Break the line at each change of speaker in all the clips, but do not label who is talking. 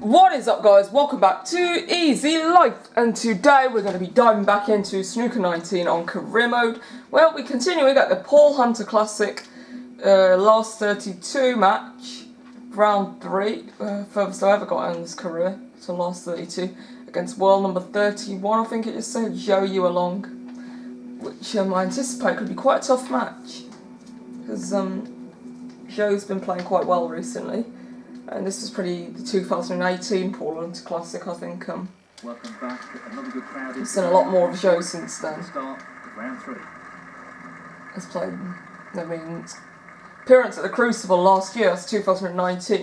What is up, guys? Welcome back to Easy Life, and today we're going to be diving back into Snooker 19 on career mode. Well, we're continuing at the Paul Hunter Classic, last 32 match, round 3, furthest I ever got in this career, so last 32, against world number 31, I think it just said, Zhou Yuelong, which I anticipate could be quite a tough match, because Zhou's been playing quite well recently. And this is the 2018 Paul Hunter Classic, I think.
Welcome back. Another good crowd.
I've seen a lot more of Zhou since then.
Start of round 3.
He's played, appearance at the Crucible last year, that's 2019.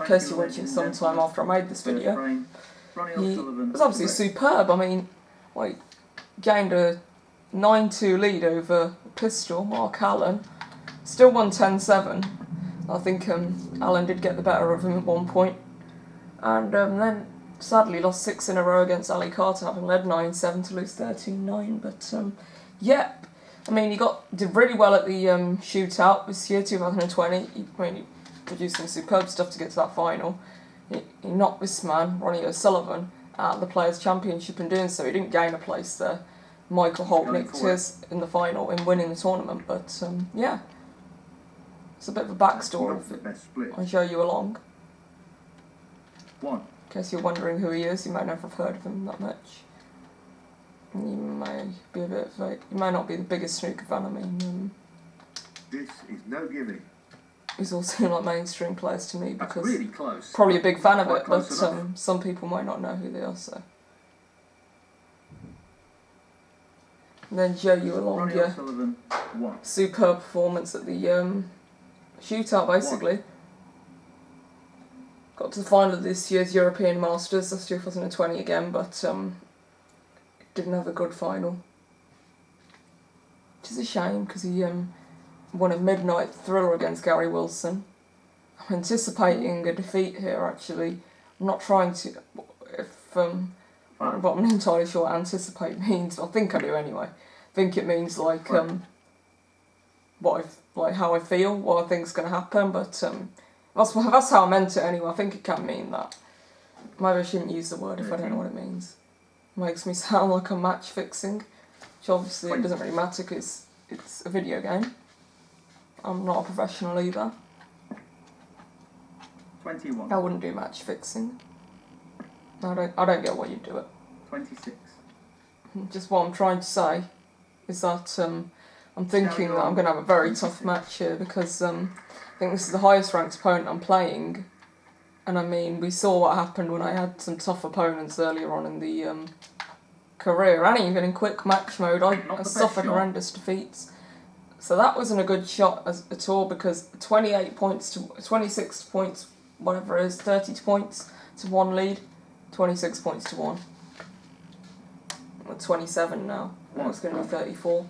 In case you're watching sometime after I made this video.
Ronnie
He
O'Sullivan
was obviously superb. I mean, gained a 9-2 lead over Pistol, Mark Allen. Still won 10-7. I think Allen did get the better of him at one point. And then sadly lost 6 in a row against Ali Carter, having led 9-7 to lose 13-9. But yeah, I mean, he did really well at the shootout this year, 2020. He produced some superb stuff to get to that final. He knocked this man, Ronnie O'Sullivan, out of the Players' Championship in doing so. He didn't gain a place there. Michael Holt nicked his in the final in winning the tournament. But yeah. It's a bit of a backstory on Zhou Yuelong. In case you're wondering who he is, you may never have heard of him that much. You may be you may not be the biggest snooker fan. I mean,
this is no giving.
He's also like mainstream players to me because
really close.
Probably a big fan of it, but some people might not know who they are. So. And then Zhou Yuelong, yeah, superb performance at the shootout, basically. Got to the final of this year's European Masters, that's 2020 again, but didn't have a good final. Which is a shame, because he won a midnight thriller against Gary Wilson. I'm anticipating a defeat here, actually. I'm not trying to, but I'm not entirely sure what anticipate means. I think I do anyway. I think it means like how I feel, what I think's going to happen, but that's how I meant it anyway. I think it can mean that. Maybe I shouldn't use the word if I don't know what it means. It makes me sound like I'm match fixing, which obviously it doesn't really matter because it's a video game. I'm not a professional either.
21.
I wouldn't do match fixing. I don't get why you do it.
26.
Just what I'm trying to say is that I'm thinking that I'm going to have a very tough match here because I think this is the highest ranked opponent I'm playing. And I mean, we saw what happened when I had some tough opponents earlier on in the career. And even in quick match mode, I suffered horrendous defeats. So that wasn't a good shot at all because 28 points to 26 points, whatever it is, 30 points to 1 lead, 26 points to 1. We're 27 now. It's going to be 34.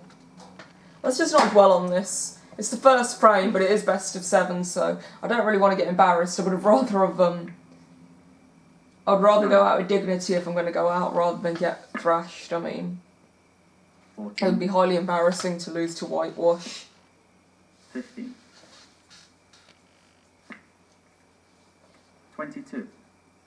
Let's just not dwell on this. It's the first frame, but it is best of 7, so I don't really want to get embarrassed. I would have rather I'd rather go out with dignity if I'm going to go out rather than get thrashed. I mean, it would be highly embarrassing to lose to whitewash.
15. 22.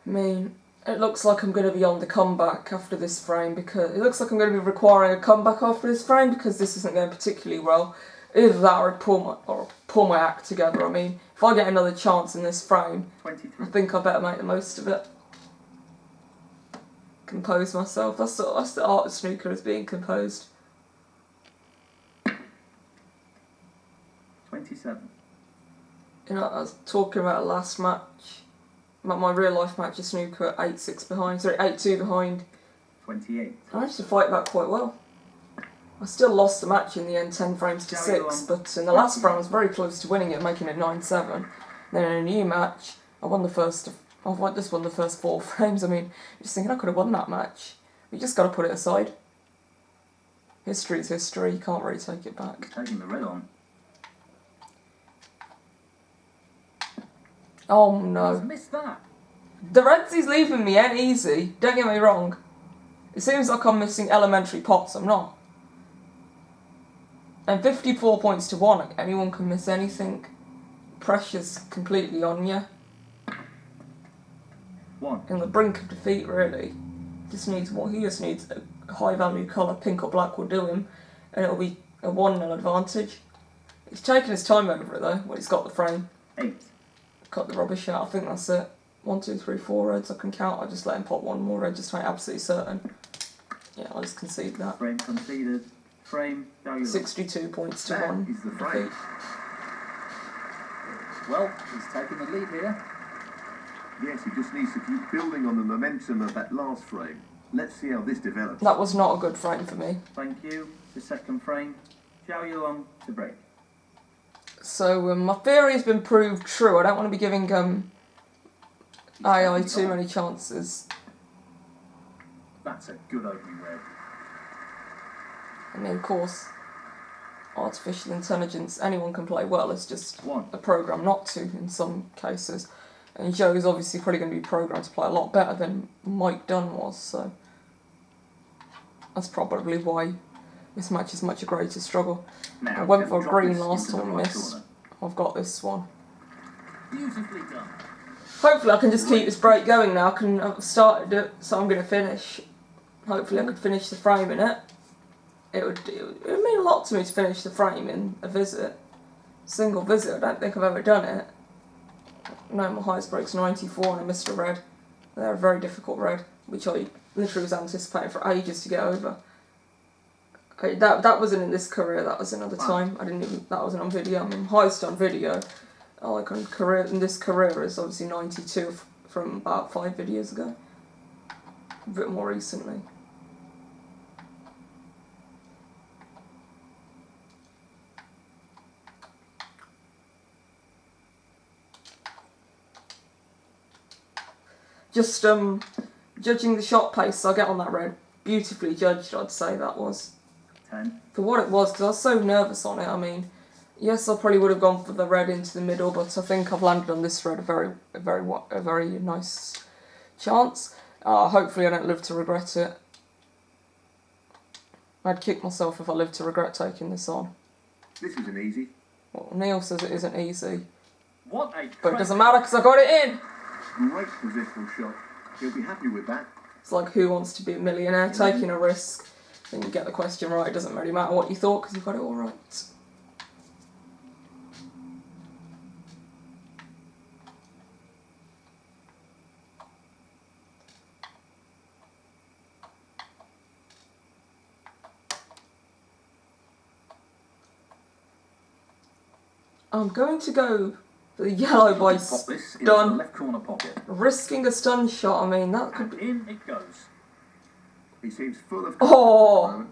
I mean, it looks like I'm going to be on the comeback after this frame because it looks like I'm going to be requiring a comeback after this frame because this isn't going particularly well. Either that or pull my act together. I mean, if I get another chance in this frame,
23.
I think I better make the most of it. Compose myself. That's the art of snooker, is being composed.
27.
You know, I was talking about last match. My real life match of snooker, 8-6 behind, sorry, 8-2 behind.
28.
I managed to fight back quite well. I still lost the match in the end, 10 frames to 6, but in the last frame I was very close to winning it, making it 9-7. Then in a new match, I just won the first 4 frames. I mean, just thinking I could have won that match. You just got to put it aside. History is history, you can't really take it back.
Taking the red on.
Oh no.
Missed that.
The redsy's leaving me ain't easy, don't get me wrong. It seems like I'm missing elementary pots, I'm not. And 54 points to 1, anyone can miss anything. Pressure's completely on you.
1.
in the brink of defeat, really. He just needs a high value colour, pink or black will do him, and it'll be a 1-0 advantage. He's taking his time over it though, when he's got the frame.
8.
Cut the rubbish out, I think that's it. 1, 2, 3, 4 reds, I can count, I'll just let him pop one more red just to make absolutely certain. Yeah, I'll just concede that.
Frame conceded. Frame, Zhou Yuelong.
62 points to
That
1
is the frame.
defeat.
Well, he's taking the lead here.
Yes, he just needs to keep building on the momentum of that last frame. Let's see how this develops.
That was not a good frame for me.
Thank you. The second frame, Zhou Yuelong to break.
So my theory has been proved true. I don't want to be giving AI too many chances.
That's a good opening red.
I mean, of course, artificial intelligence, anyone can play well. It's just
1.
a program not to in some cases. And Zhou's obviously probably going to be programmed to play a lot better than Mike Dunn was, so that's probably why this match is much a greater struggle.
Now,
I went
can
for a
drop
green
this
last
into the
time,
right
missed.
corner.
I've got this one.
Beautifully done.
Hopefully I can just keep this break going now. I've started it, so I'm going to finish. Hopefully I could finish the frame in it. It would mean a lot to me to finish the frame in a visit. Single visit, I don't think I've ever done it. No, my highest break's 94 and I missed a red. They're a very difficult red, which I literally was anticipating for ages to get over. That wasn't in this career, that was another time. That wasn't on video. I mean, highest on video, like on career, in this career is obviously 92 from about 5 videos ago. A bit more recently. Just judging the shot pace I get on that red, beautifully judged, I'd say that was.
10.
For what it was, because I was so nervous on it. I mean, yes, I probably would have gone for the red into the middle, but I think I've landed on this red a very nice chance. Hopefully I don't live to regret it. I'd kick myself if I lived to regret taking this on.
This isn't easy.
Well, Neil says it isn't easy,
What a
but it doesn't matter because I got it in.
Great positional shot. He'll be happy with that.
It's like who wants to be a millionaire, taking a risk. Then you get the question right, it doesn't really matter what you thought because you got it all right. I'm going to go for the yellow by
Pop this into the
stun.
left corner pocket.
Risking a stun shot, I mean, that could
And
be...
in it goes.
He seems full of
Oh!
confidence at the moment.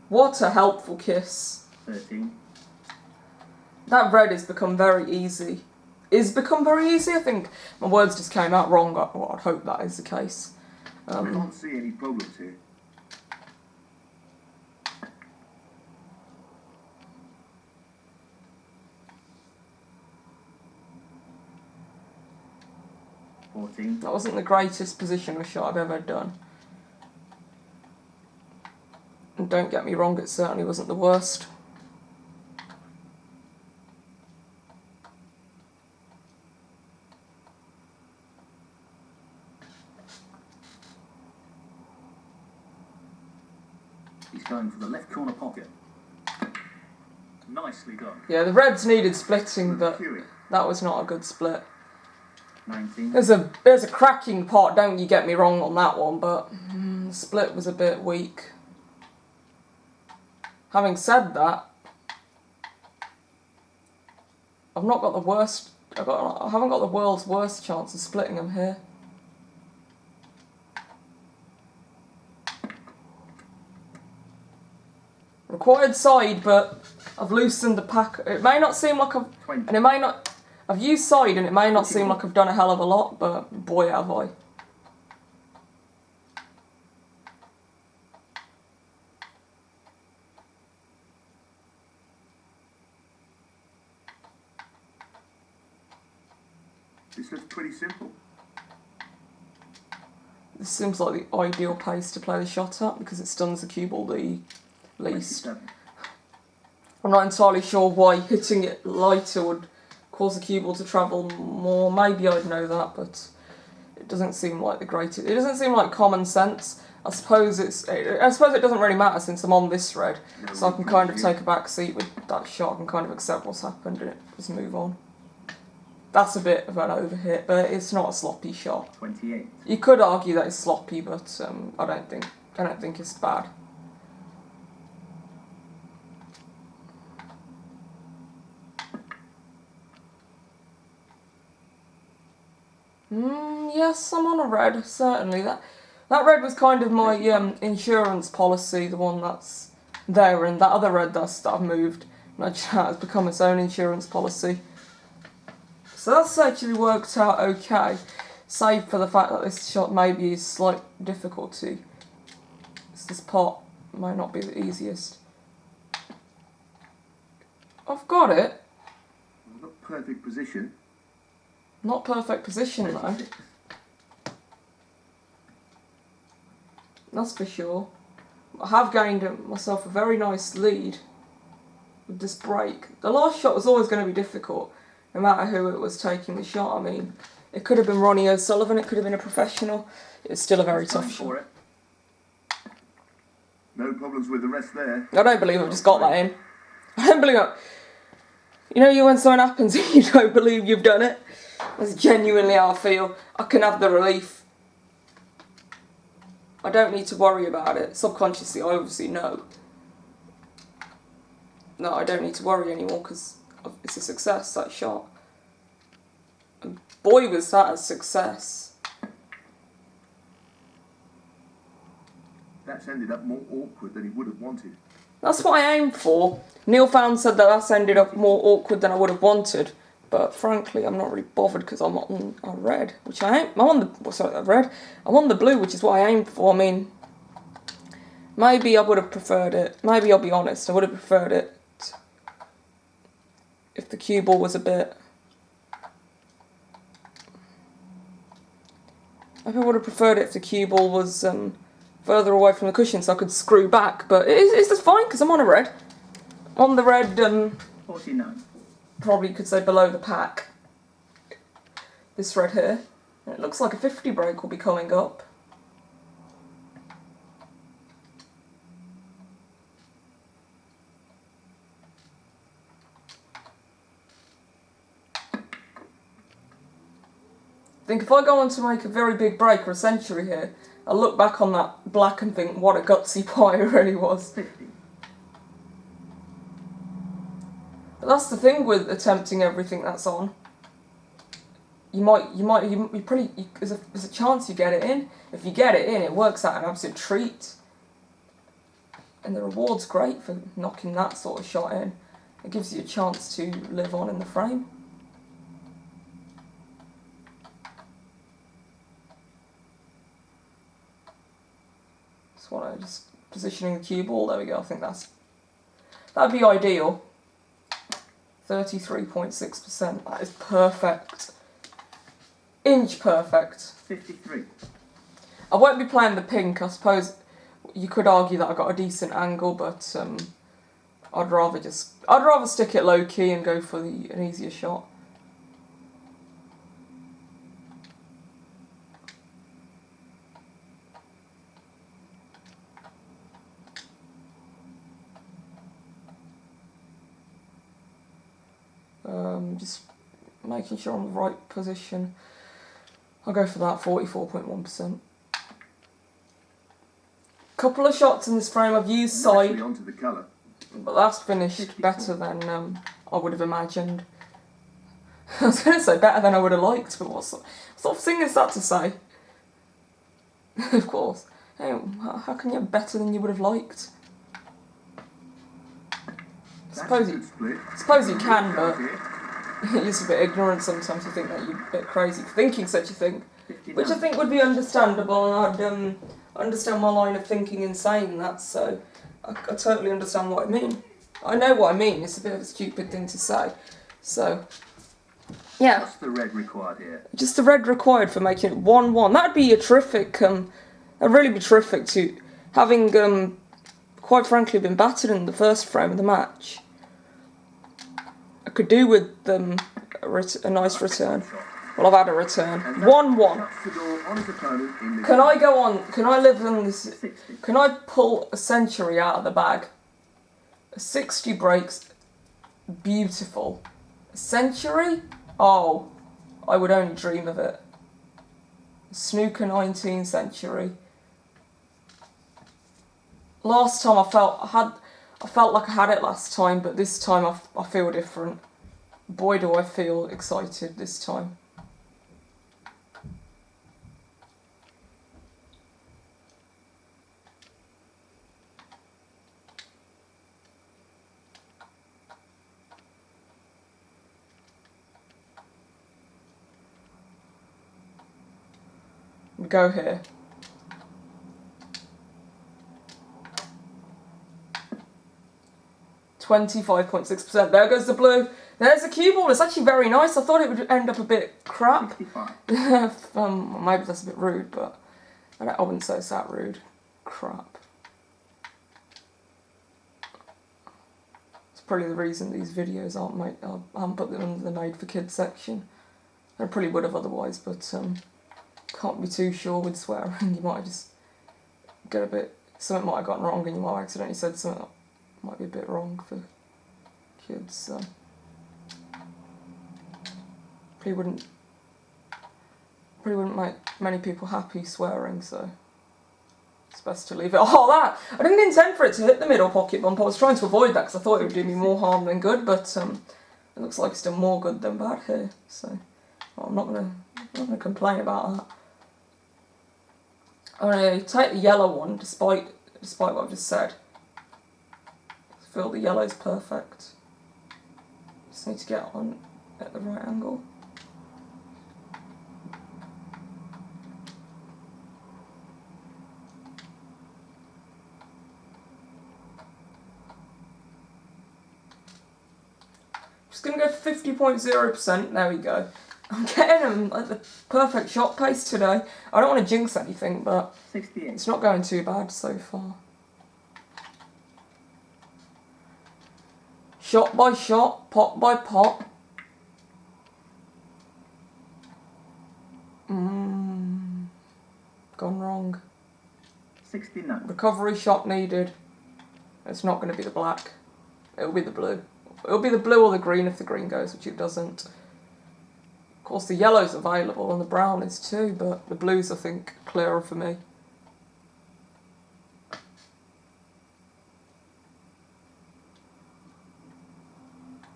What a helpful kiss.
13.
That red has become very easy. Is become very easy? I think my words just came out wrong. Well, I'd hope that is the case.
I can't see any problems here.
That wasn't the greatest positional shot I've ever done. And don't get me wrong, it certainly wasn't the worst.
He's going for the left corner pocket. Nicely done.
Yeah, the reds needed splitting, but
Queuing.
that was not a good split.
19.
There's a cracking pot, don't you get me wrong on that one, but the split was a bit weak. Having said that, I've not got the worst. I haven't got the world's worst chance of splitting them here. Required side, but I've loosened the pack. It may not seem like I've,
20.
and it may not. I've used side, and it may not seem like I've done a hell of a lot, but boy have I.
This looks pretty simple.
This seems like the ideal pace to play the shot at because it stuns the cue ball the least.
27.
I'm not entirely sure why hitting it lighter would cause the cue ball to travel more. Maybe I'd know that, but doesn't seem like the greatest. It doesn't seem like common sense. I suppose it doesn't really matter since I'm on this red, so I can kind of take a back seat with that shot and kind of accept what's happened and just move on. That's a bit of an overhit, but it's not a sloppy shot.
28.
You could argue that it's sloppy, but I don't think it's bad. Yes, I'm on a red, certainly. That red was kind of my insurance policy, the one that's there, and that other red that I've moved, and that has become its own insurance policy. So that's actually worked out okay, save for the fact that this shot maybe is slight difficulty. This pot might not be the easiest. I've got it.
Not perfect position.
Not perfect position though. That's for sure. I have gained myself a very nice lead with this break. The last shot was always going to be difficult, no matter who it was taking the shot. I mean, it could have been Ronnie O'Sullivan, it could have been a professional. It's still a very tough shot.
No problems with the rest there.
I don't believe I've just got that in. I don't believe it. You know, when something happens and you don't believe you've done it? That's genuinely how I feel. I can have the relief. I don't need to worry about it. Subconsciously, I obviously know. No, I don't need to worry anymore because it's a success, that shot. And boy, was that a success.
That's ended up more awkward than he would have wanted.
That's what I aimed for. Neil Found said that that's ended up more awkward than I would have wanted. But frankly, I'm not really bothered because I'm on a red, which I ain't. I'm on the red. I'm on the blue, which is what I aimed for. I mean, maybe I would have preferred it. Maybe I'll be honest. I would have preferred it if the cue ball was a bit. Maybe I would have preferred it if the cue ball was further away from the cushion, so I could screw back. But it's just fine because I'm on a red. On the red.
49.
Probably could say below the pack. This red here. And it looks like a 50 break will be coming up. I think if I go on to make a very big break or a century here, I'll look back on that black and think what a gutsy pie it really was.
50.
But that's the thing with attempting everything that's on. There's a chance you get it in. If you get it in, it works out an absolute treat. And the reward's great for knocking that sort of shot in. It gives you a chance to live on in the frame. That's what I'm just positioning the cue ball. There we go. I think that'd be ideal. 33.6%. That is perfect. Inch perfect.
53.
I won't be playing the pink. I suppose you could argue that I got a decent angle, but I'd rather stick it low key and go for an easier shot. Just making sure I'm in the right position. I'll go for that, 44.1%. Couple of shots in this frame I've used side,
Onto the colour.
but that's finished better than I would have imagined. I was going to say better than I would have liked, but what sort of thing is that to say? Of course. Hey, how can you have better than you would have liked? Suppose you can, but you're just a bit ignorant sometimes. You think that you're a bit crazy for thinking such a thing, which I think would be understandable, and I'd understand my line of thinking in saying that, so I totally understand what I mean. I know what I mean, it's a bit of a stupid thing to say. So, yeah.
What's the red required here?
Just the red required for making it 1-1. That'd be a terrific, that'd really be terrific to, having, quite frankly, been battered in the first frame of the match. I could do with a nice return. Well, I've had a return.
And
1-1.
shuts the door on his opponent in the
Can I go on? Can I live in this?
60.
Can I pull a century out of the bag? A 60 breaks. Beautiful. A century? Oh, I would only dream of it. Snooker 19th century. Last time I felt like I had it last time, but this time I feel different. Boy, do I feel excited this time. Go here. %25.6%. There goes the blue. There's the cue ball. It's actually very nice. I thought it would end up a bit crap.
65.
Maybe that's a bit rude, but I wouldn't say it's that rude. Crap. It's probably the reason these videos aren't made. I haven't put them under the made for kids section. I probably would have otherwise, but can't be too sure with swearing. You might just get a bit. Something might have gotten wrong, and you might have accidentally said something that might be a bit wrong for kids. So probably wouldn't make many people happy swearing. So it's best to leave it. Oh, that! I didn't intend for it to hit the middle pocket bump. I was trying to avoid that because I thought it would do me more harm than good. But it looks like it's done more good than bad here. So I'm not gonna complain about that. I'm going to take the yellow one, despite what I've just said. I feel the yellow's perfect. Just need to get on at the right angle. Just going to go 50.0%. There we go. I'm getting them at the perfect shot pace today. I don't want to jinx anything, but
68.
it's not going too bad so far. Shot by shot, pot by pot. Gone wrong.
69.
Recovery shot needed. It's not going to be the black. It'll be the blue. It'll be the blue or the green if the green goes, which it doesn't. Of course, the yellow's available and the brown is too, but the blue's, I think, clearer for me.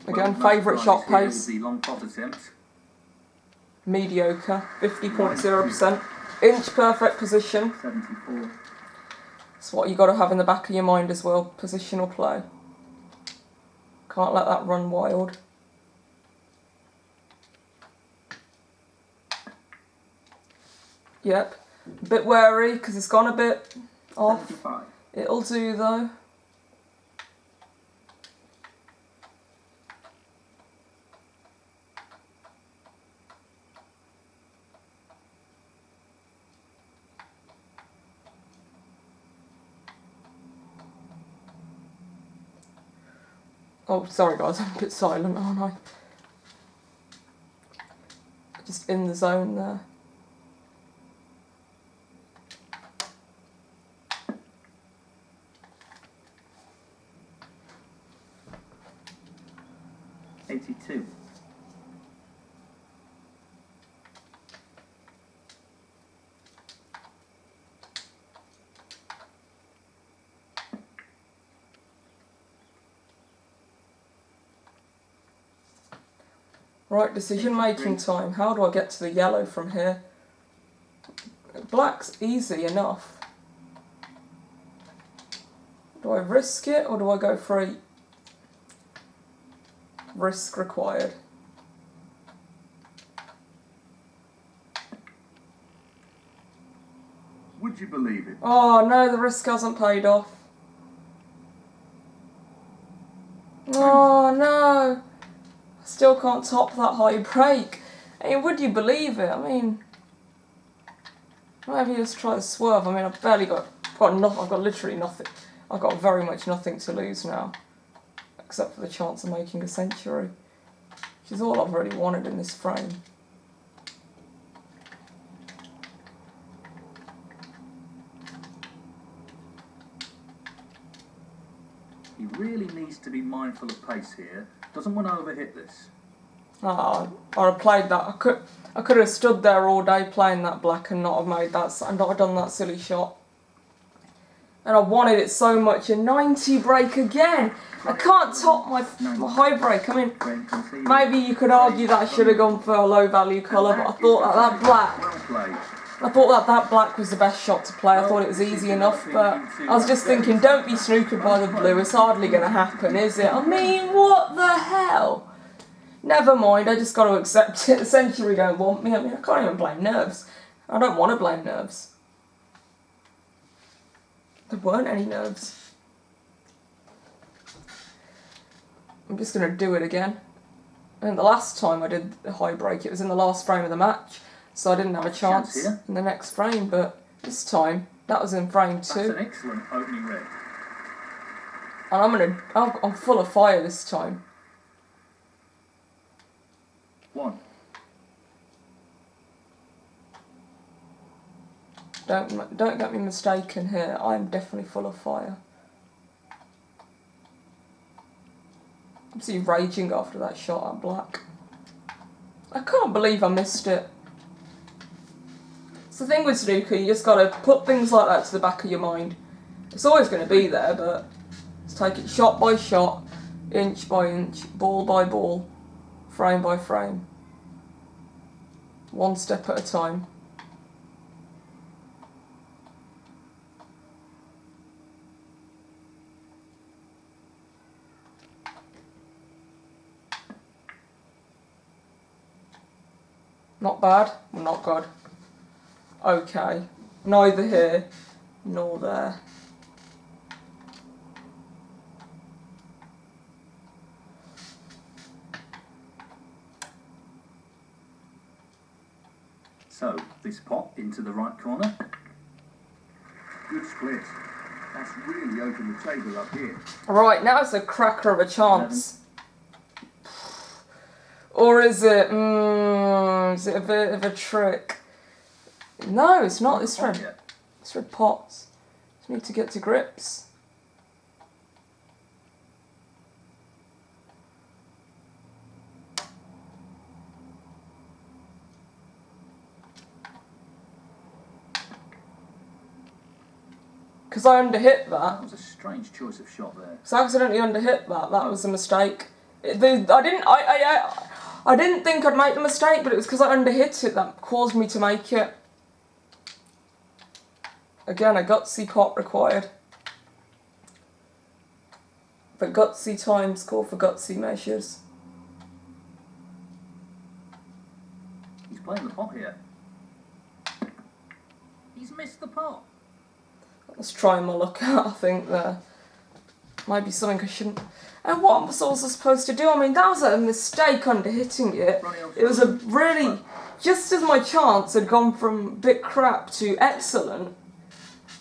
Again, favourite shot pace.
The long pot attempt.
Mediocre, 50.0%. Inch perfect position.
74.
It's what you got to have in the back of your mind as well. Positional play. Can't let that run wild. Yep. A bit wary because it's gone a bit off.
75.
It'll do though. Oh, sorry guys, I'm a bit silent, aren't I? Just in the zone there.
$82.
Right, decision making time. How do I get to the yellow from here? Black's easy enough. Do I risk it or do I go free? Risk required.
Would you believe it?
Oh no, the risk hasn't paid off. Oh no. I still can't top that high break. I mean, would you believe it? I mean, maybe just try to swerve. I mean, I've barely got nothing. I've got literally nothing. I've got very much nothing to lose now, except for the chance of making a century, which is all I've really wanted in this frame.
He really needs to be mindful of pace here. Doesn't want to overhit this.
Oh, I'd have played that. I could have stood there all day playing that black and not have made that, and not have done that silly shot. And I wanted it so much. A 90 break again. I can't top my high break. I mean, maybe you could argue that I should have gone for a low value colour, but I thought that black was the best shot to play. I thought it was easy enough, but I was just thinking, don't be snookered by the blue. It's hardly going to happen, is it? I mean, what the hell? Never mind, I just got to accept it. The Century don't want me. I mean, I can't even blame nerves. I don't want to blame nerves. There weren't any nerves. I'm just going to do it again. And the last time I did the high break, it was in the last frame of the match, so I didn't have a chance in the next frame, but this time, that was in frame 2.
That's an excellent opening red.
And I'm full of fire this time.
1.
Don't get me mistaken here, I'm definitely full of fire. I'm see raging after that shot at black. I can't believe I missed it. It's the thing with snooker, you just gotta put things like that to the back of your mind. It's always going to be there, but let's take it shot by shot, inch by inch, ball by ball, frame by frame. One step at a time. Not bad, well, not good. Okay, neither here nor there.
So, this pot into the right corner.
Good split. That's really opened the table up here.
Right, now it's a cracker of a chance. Or is it a bit of a trick? No, it's not this red. This red pots. Just need to get to grips. Because I underhit that.
That was a strange choice of shot there.
So I accidentally underhit that. That was a mistake. I didn't think I'd make the mistake, but it was because I underhit it that caused me to make it. Again, a gutsy pot required. The gutsy times call for gutsy measures.
He's playing the pot here. He's missed the pot.
Let's try my luck out, I think there. Might be something I shouldn't... And what was I also supposed to do? I mean, that was a mistake under hitting it. It was a really... Just as my chance had gone from a bit crap to excellent,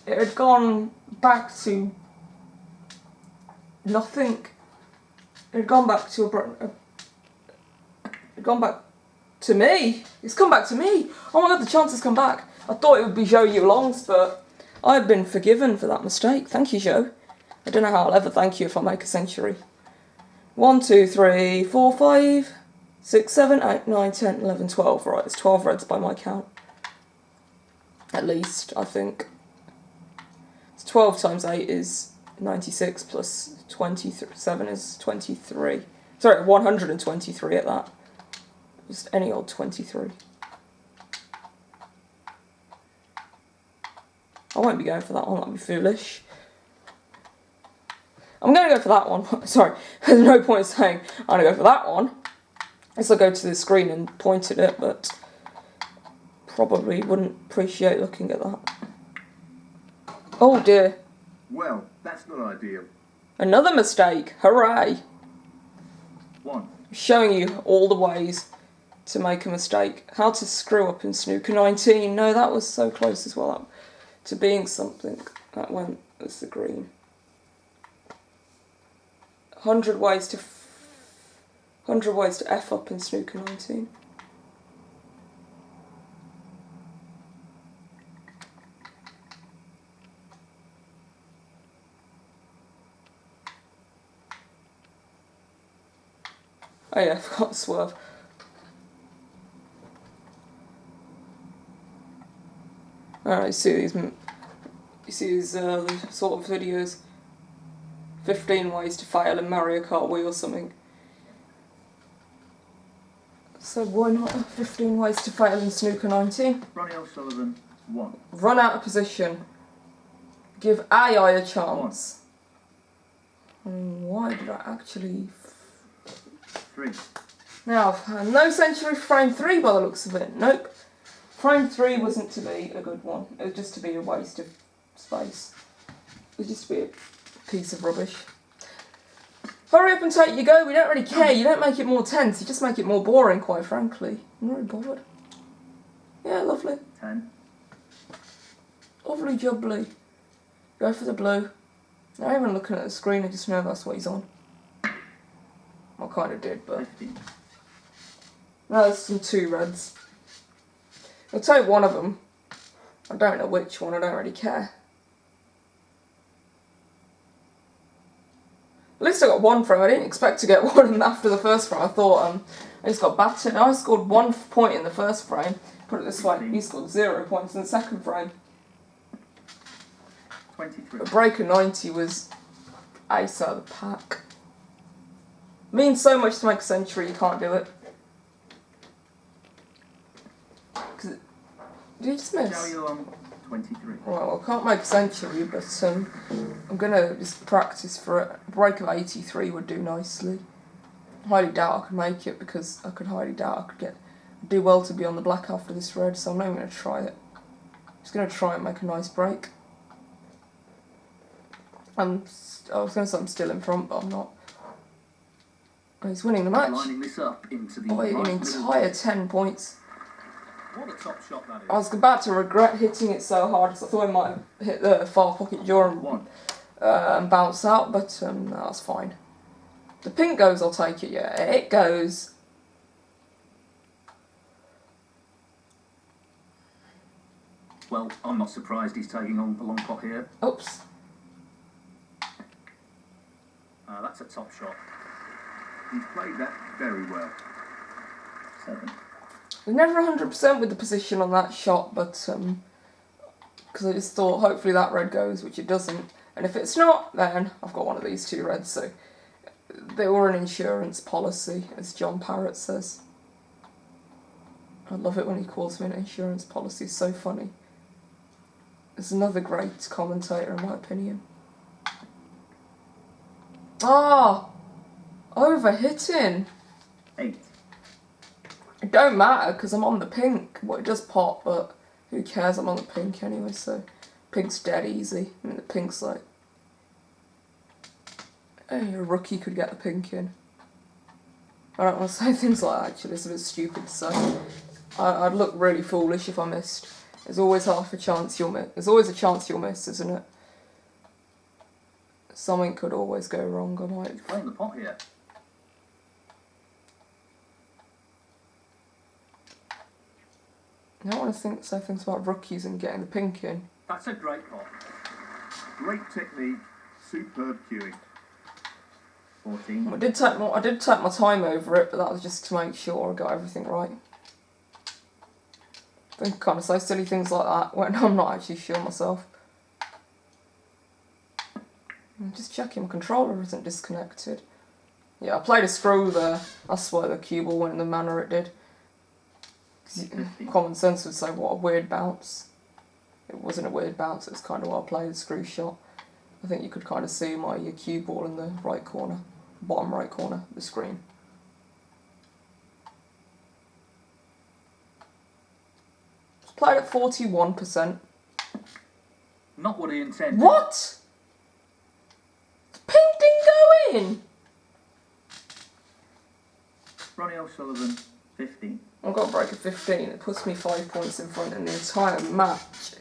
it had gone back to nothing. It had gone back to it had gone back to me. It's come back to me. Oh my god, the chance has come back. I thought it would be Zhou Yuelong's, but I've been forgiven for that mistake. Thank you, Zhou. I don't know how I'll ever thank you if I make a century. 1, 2, 3, 4, 5, 6, 7, 8, 9, 10, 11, 12. Right, it's 12 reds by my count. At least, I think. It's 12 times 8 is 96 plus 27 is 23. Sorry, 123 at that. Just any old 23. I won't be going for that one, that'd be foolish. I'm going to go for that one. Sorry, there's no point in saying I'm going to go for that one. Unless I go to the screen and point at it, but probably wouldn't appreciate looking at that. Oh dear.
Well, that's not ideal.
Another mistake. Hooray.
1.
Showing you all the ways to make a mistake. How to screw up in Snooker 19. No, that was so close as well to being something. That went as the green. 100 ways to F up in Snooker 19. Oh yeah, I forgot to swerve. Alright, you see these sort of videos. 15 ways to fail in Mario Kart Wii or something. So why not 15 ways to fail in Snooker 19?
Ronnie O'Sullivan, 1.
Run out of position. Give AI a chance. Why did I actually...
3.
Now, no century frame 3 by the looks of it. Nope. Frame 3 wasn't to be a good one. It was just to be a waste of space. It was just to be a piece of rubbish. Hurry up and take your go. We don't really care. You don't make it more tense. You just make it more boring, quite frankly. I'm not really bothered. Yeah, lovely.
10.
Lovely jubbly. Go for the blue. Not even looking at the screen. I just know that's what he's on. I kind of did, but...
15.
No, there's some 2 reds. I'll take one of them. I don't know which one. I don't really care. At least I got 1 frame. I didn't expect to get one after the first frame. I thought I just got battered. I scored 1 point in the first frame. Put it this way, he scored 0 points in the second frame.
23.
But breaker 90 was ace out of the pack. Means so much to make a century, you can't do it. Did he just miss?
Zhou Yuelong, 23.
Well, I can't make a century, but I'm going to just practice for it. A break of 83 would do nicely. I highly doubt I could make it because I could highly doubt I could do well to be on the black after this red, so I'm not even going to try it. I'm just going to try and make a nice break. I was going to say I'm still in front, but I'm not. Oh, he's winning the match.
Lining this up into the
By an entire 10 points.
What a top shot that is.
I was about to regret hitting it so hard because I thought I might have hit the far pocket jaw and bounce out, but no, that's fine. The pink goes, I'll take it, yeah. It goes.
Well, I'm not surprised he's taking on the long pot here.
Oops.
That's a top shot.
He's played that very well.
7.
I'm never 100% with the position on that shot, but because I just thought hopefully that red goes, which it doesn't. And if it's not, then I've got one of these 2 reds, so they were an insurance policy, as John Parrott says. I love it when he calls me an insurance policy, it's so funny. There's another great commentator in my opinion. Ah! Overhitting!
8.
It don't matter because I'm on the pink. Well, it does pop, but who cares? I'm on the pink anyway, so pink's dead easy. I mean, the pink's like... Hey, a rookie could get the pink in. I don't want to say things like that, actually. It's a bit stupid to say. I'd look really foolish if I missed. There's always half a chance you'll miss. There's always a chance you'll miss, isn't it? Something could always go wrong. I might...
Playing the pot here.
I don't want to say things about rookies and getting the pink in.
That's a great pot.
Great technique, superb cueing.
14.
I did take my time over it, but that was just to make sure I got everything right. I think I kind of say silly things like that when I'm not actually sure myself. I'm just checking my controller isn't disconnected. Yeah, I played a screw there. That's why the cue ball went in the manner it did. Common sense would say, what a weird bounce. It wasn't a weird bounce, it was kind of why I played a screw shot. I think you could kind of see my cue ball in the right corner, bottom right corner of the screen. Just played at 41%.
Not what he intended.
What? The pink didn't go in!
Ronnie O'Sullivan, 15.
I've got a break of 15. It puts me 5 points in front in the entire match.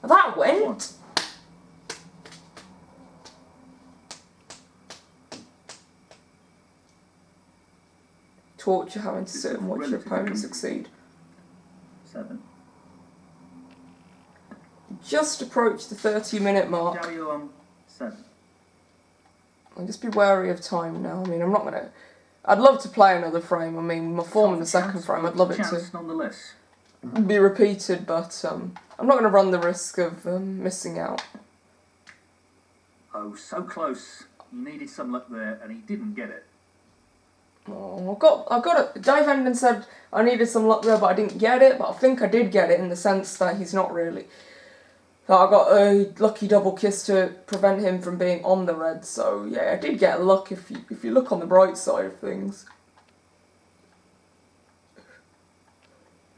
That went! Torture having to sit and watch your opponent succeed.
7.
Just approached the 30-minute mark.
Zhou Yuelong, 7.
I'll just be wary of time now. I mean, I'm not going to I'd love to play another frame. I mean, my form in the second frame, I'd love it
Chance
to
nonetheless.
be repeated, but I'm not going to run the risk of missing out.
Oh, so close. He needed some luck there, and he didn't get it.
Oh, I got it. Dave Hendon said I needed some luck there, but I didn't get it. But I think I did get it in the sense that he's not really. I got a lucky double kiss to prevent him from being on the red. So yeah, I did get luck if you look on the bright side of things.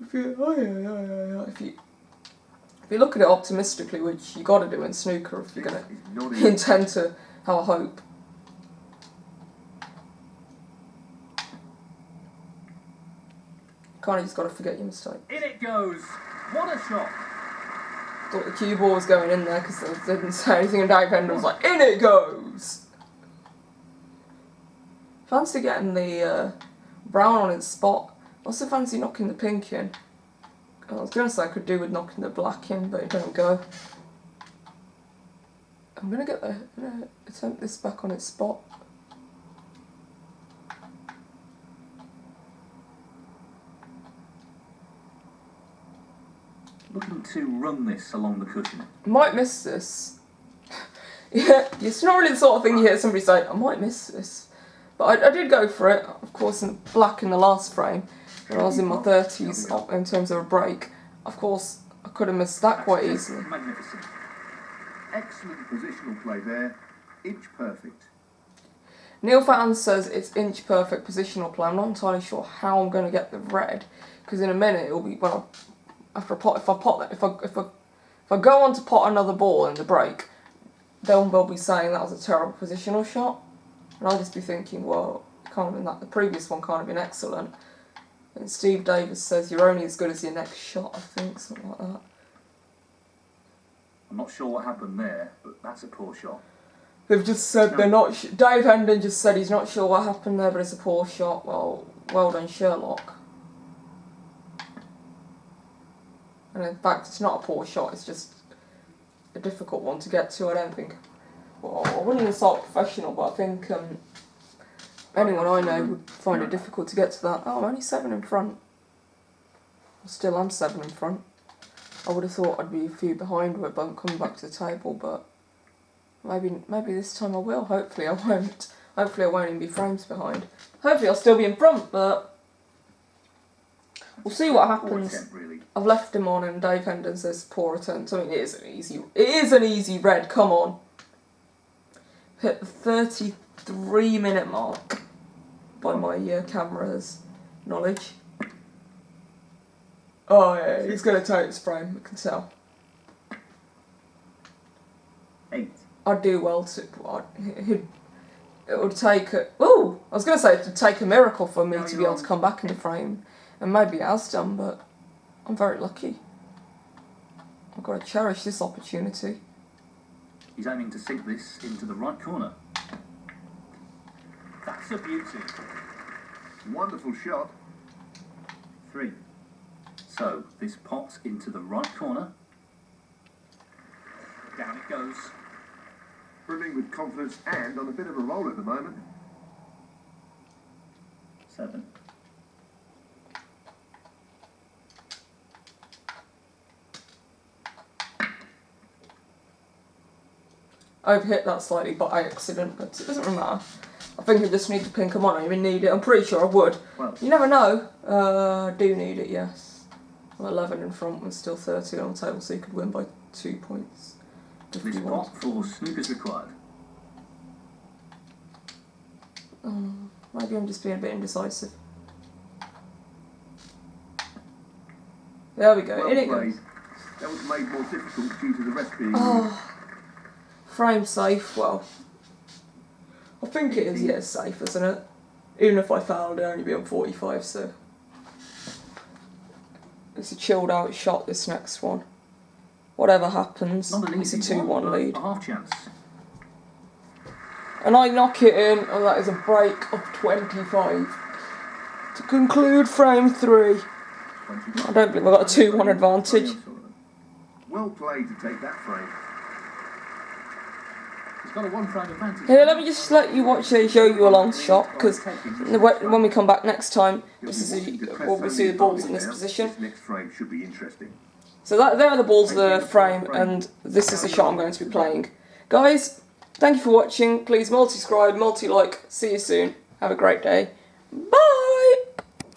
If you look at it optimistically, which you got to do in snooker if you're gonna intend to have a hope. Kind of just got to forget your mistake.
In it goes. What a shot.
Thought the cue ball was going in there because they didn't say anything, and Dave Hendon was like, in it goes! Fancy getting the brown on its spot. Also fancy knocking the pink in. I was going to say I could do with knocking the black in, but it don't go. I'm going to attempt this back on its spot.
Looking to run this along the cushion.
Might miss this. Yeah, it's not really the sort of thing you hear somebody say, I might miss this. But I did go for it, of course, in black in the last frame, when I was in my 30s in terms of a break. Of course, I could have missed that quite easily.
Magnificent.
Excellent positional play there. Inch perfect.
Neil Fan says it's inch perfect positional play. I'm not entirely sure how I'm going to get the red, because in a minute it'll be after a pot. If I go on to pot another ball in the break, they'll be saying that was a terrible positional shot, and I'll just be thinking, well, can't have been that. The previous one can't have been excellent. And Steve Davis says you're only as good as your next shot. I think something like that.
I'm not sure what happened there, but that's a poor shot.
They've just said they're not. Dave Hendon just said he's not sure what happened there, but it's a poor shot. Well done, Sherlock. And in fact, it's not a poor shot. It's just a difficult one to get to. I don't think. Well, I wouldn't even say professional, but I think anyone I know would find it difficult to get to that. Oh, I'm only 7 in front. Still, I'm 7 in front. I would have thought I'd be a few behind with coming back to the table, but maybe this time I will. Hopefully I won't. Hopefully I won't even be frames behind. Hopefully I'll still be in front, but we'll see what happens.
Attempt, really.
I've left him on, and Dave Hendon says poor attempt. I mean, it is an easy red. Come on, hit the 33-minute mark by my camera's knowledge. Oh yeah, he's going to take his frame, I can tell.
8.
I'd do well to. It would take a. Ooh! I was going to say it would take a miracle for me to be able to come back in the frame, and maybe it has done, but I'm very lucky. I've got to cherish this opportunity.
He's aiming to sink this into the right corner. That's a beauty.
Wonderful shot.
3. So, this pops into the right corner. Down it goes.
Brimming with confidence and on a bit of a roll at the moment.
7.
I've hit that slightly by accident, but it doesn't really matter. I think I just need to pink them on. I don't even need it. I'm pretty sure I would.
Well,
You never know. I do need it, yes. I'm 11 in front and still 30 on the table, so you could win by 2 points. If
this
you want.
pot for Snooker's required.
Maybe I'm just being a bit indecisive. There we go.
Well
In it
played.
goes.
That was made more difficult due to the rest being
Frame safe. Well, I think it is. Yeah, it's safe, isn't it? Even if I failed, it'd only be on 45. So it's a chilled out shot. This next one. Whatever happens,
Not an
it's a
easy
2-1
one, but
lead.
a half chance.
And I knock it in, and that is a break of 25. To conclude frame 3. I don't believe I got a 2-1 advantage.
well played to take that frame.
He's got a one-frame advantage.
Here, let me just let you watch Zhou Yuelong's shot, because when we come back next time, we'll see the balls in this position.
This next frame should be interesting.
So there are the balls of the frame, and this is the shot I'm going to be playing. Guys, thank you for watching. Please multi-scribe, multi-like. See you soon. Have a great day. Bye!